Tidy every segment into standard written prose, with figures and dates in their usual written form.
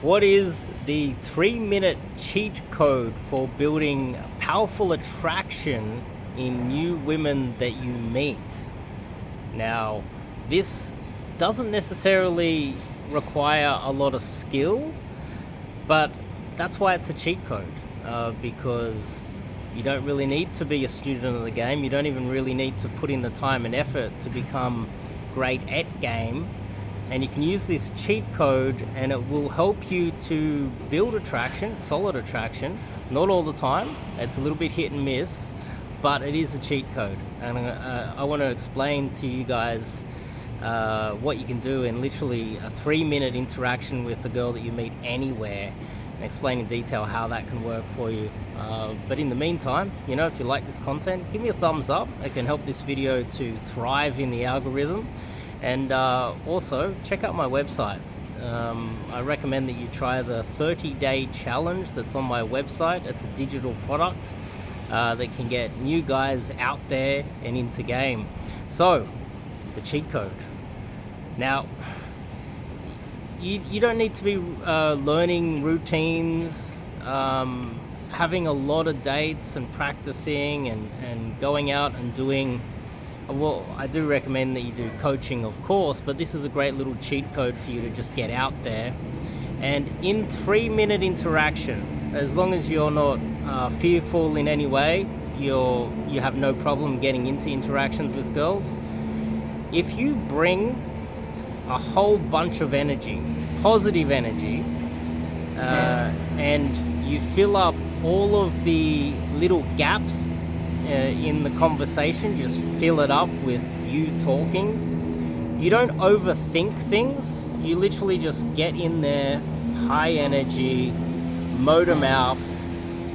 What is the 3-minute cheat code for building powerful attraction in new women that you meet? Now, this doesn't necessarily require a lot of skill, but that's why it's a cheat code, because you don't really need to be a student of the game. You don't even really need to put in the time and effort to become great at game. And you can use this cheat code and it will help you to build attraction, solid attraction. Not all the time, it's a little bit hit and miss, but it is a cheat code. And I want to explain to you guys what you can do in literally a 3-minute interaction with a girl that you meet anywhere, and explain in detail how that can work for you. But in the meantime, if you like this content, give me a thumbs up. It can help this video to thrive in the algorithm. And also check out my website. I recommend that you try the 30-day challenge that's on my website. It's a digital product that can get new guys out there and into game. So, the cheat code. Now, you don't need to be learning routines, having a lot of dates and practicing and going out and doing. Well, I do recommend that you do coaching, of course, but this is a great little cheat code for you to just get out there. And in 3-minute interaction, as long as you're not fearful in any way, you have no problem getting into interactions with girls. If you bring a whole bunch of energy, positive energy, and you fill up all of the little gaps in the conversation, just fill it up with you talking. You don't overthink things. You literally just get in there, high energy, motor mouth,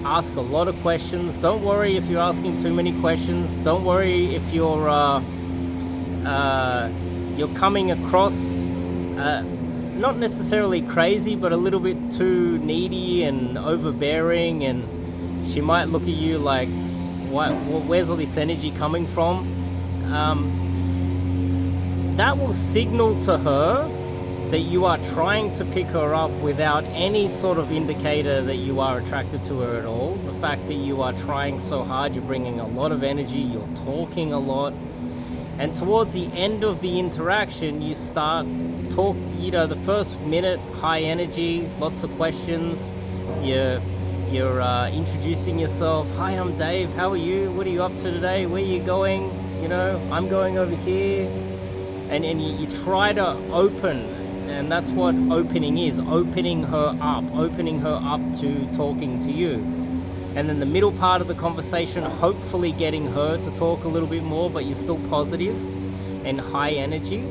ask a lot of questions. Don't worry if you're asking too many questions. Don't worry if you're coming across not necessarily crazy, but a little bit too needy and overbearing, and she might look at you like, where's all this energy coming from? That will signal to her that you are trying to pick her up without any sort of indicator that you are attracted to her at all. The fact that you are trying so hard, you're bringing a lot of energy, you're talking a lot, and towards the end of the interaction, you start the first minute, high energy, lots of questions, you're introducing yourself. Hi, I'm Dave. How are you? What are you up to today? Where are you going? I'm going over here. And you try to open, and that's what opening is, opening her up to talking to you. And then the middle part of the conversation, hopefully getting her to talk a little bit more, but you're still positive and high energy.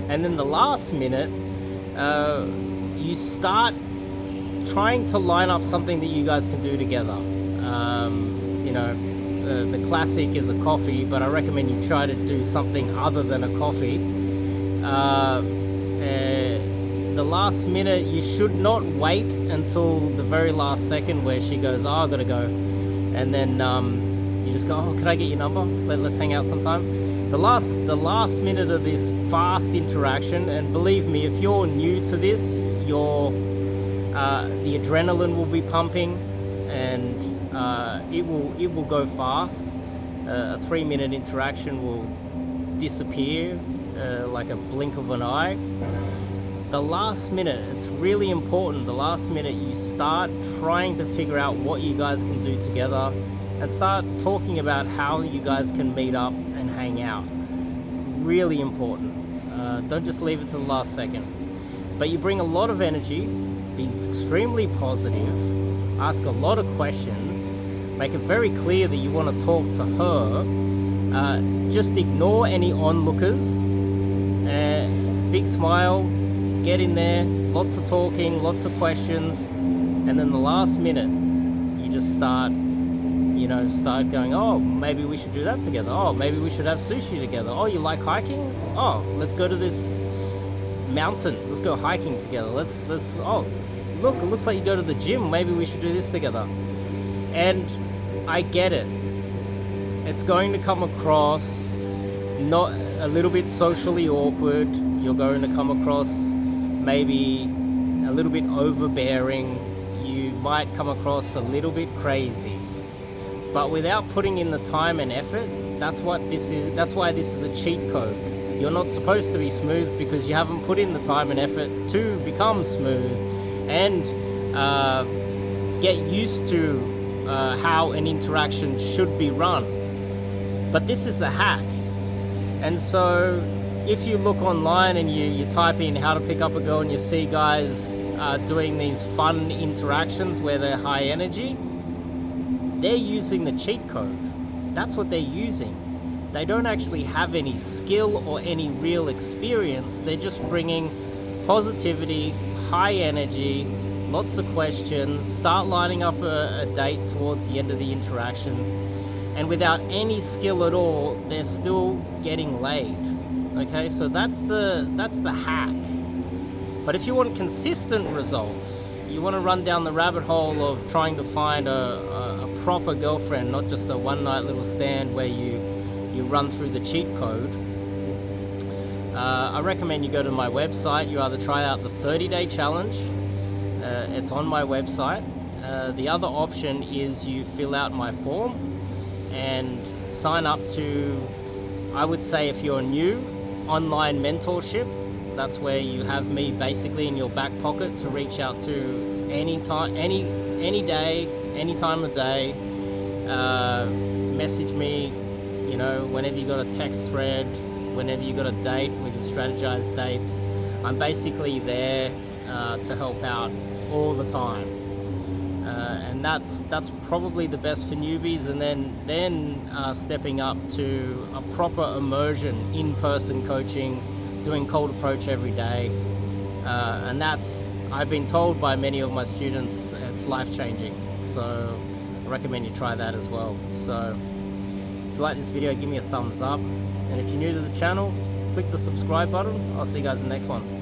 And then the last minute, you start trying to line up something that you guys can do together. The classic is a coffee, but I recommend you try to do something other than a coffee. The last minute, you should not wait until the very last second where she goes, "Oh, I gotta go," and then you just go, "Oh, could I get your number? Let's hang out sometime." The last minute of this fast interaction, and believe me, if you're new to this, the adrenaline will be pumping, and it will go fast. A 3-minute interaction will disappear like a blink of an eye. The last minute, it's really important. The last minute, you start trying to figure out what you guys can do together, and start talking about how you guys can meet up and hang out. Really important. Don't just leave it to the last second. But you bring a lot of energy, be extremely positive, ask a lot of questions, make it very clear that you want to talk to her. Just ignore any onlookers. Big smile, get in there, lots of talking, lots of questions, and then the last minute, you just start going, "Oh, maybe we should do that together. Oh, maybe we should have sushi together. Oh, you like hiking? Oh, let's go to this mountain. Let's go hiking together. Oh, look, it looks like you go to the gym. Maybe we should do this together." And I get it. It's going to come across not a little bit socially awkward. You're going to come across maybe a little bit overbearing, you might come across a little bit crazy. But without putting in the time and effort, that's why this is a cheat code. You're not supposed to be smooth because you haven't put in the time and effort to become smooth and get used to how an interaction should be run. But this is the hack. And so if you look online and you type in how to pick up a girl and you see guys doing these fun interactions where they're high energy, they're using the cheat code. That's what they're using. They don't actually have any skill or any real experience. They're just bringing positivity, high energy, lots of questions, start lining up a date towards the end of the interaction, and without any skill at all, they're still getting laid. Okay, so that's the hack. But if you want consistent results, you want to run down the rabbit hole of trying to find a proper girlfriend, not just a one-night little stand where you run through the cheat code, I recommend you go to my website. You either try out the 30-day challenge, it's on my website. The other option is you fill out my form and sign up to, I would say if you're new, online mentorship. That's where you have me basically in your back pocket to reach out to any time, any day, any time of day. Message me, you know, whenever you got a text thread, whenever you got a date, we can strategize dates. I'm basically there to help out all the time, and that's probably the best for newbies. And then stepping up to a proper immersion, in-person coaching, doing cold approach every day, and I've been told by many of my students it's life-changing. So I recommend you try that as well. So if you like this video, give me a thumbs up, and if you're new to the channel, click the subscribe button. I'll see you guys in the next one.